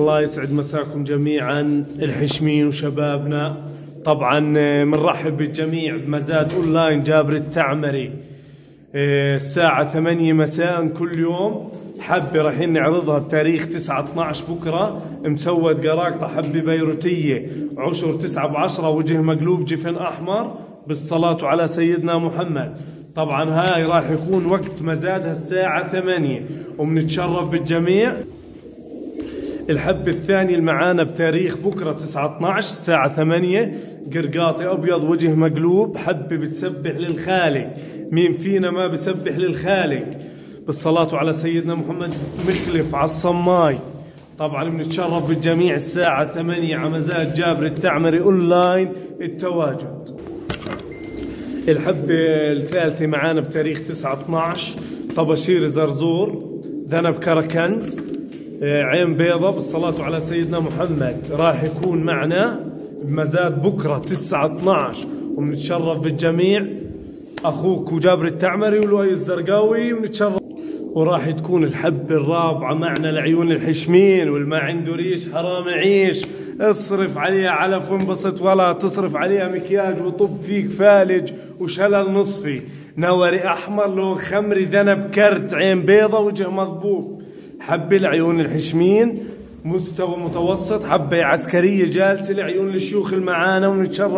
الله يسعد مساكم جميعا الحشمين وشبابنا. طبعا بنرحب بالجميع بمزاد اونلاين جابر التعمري الساعة 8 مساء كل يوم. حبة رايحين نعرضها بتاريخ 9/12 بكرة. مسود قراقطة حبة بيروتية عشر 9/10 وجه مقلوب جفن أحمر بالصلاة على سيدنا محمد. طبعا هاي راح يكون وقت مزادها الساعة 8 وبنتشرف بالجميع. الحبة الثانية اللي معانا بتاريخ بكرة 9/12 الساعة 8 قرقاطي أبيض وجه مقلوب. حبة بتسبح للخالق، مين فينا ما بسبح للخالق بالصلاة على سيدنا محمد. مخلف على الصماي. طبعا بنتشرف بالجميع الساعة 8 على مزاد جابر التعمري أونلاين التواجد. الحبة الثالثة معانا بتاريخ 9/12 طباشير زرزور ذنب كركن عين بيضة بالصلاة على سيدنا محمد. راح يكون معنا بمزاد بكرة 9/12 وبنتشرف بالجميع. أخوك جابر التعمري ولؤي الزرقاوي بنتشرف. وراح تكون الحبة الرابعة معنا لعيون الحشمين واللي ما عنده ريش حرام يعيش. اصرف عليها علف وانبسط ولا تصرف عليها مكياج وطب فيك فالج وشلل نصفي. نوري أحمر لون خمري ذنب كرت عين بيضة وجه مضبوط. حبة لعيون الحشمين مستوى متوسط. حبة عسكرية جالسة لعيون الشيوخ المعانا ونتشرف.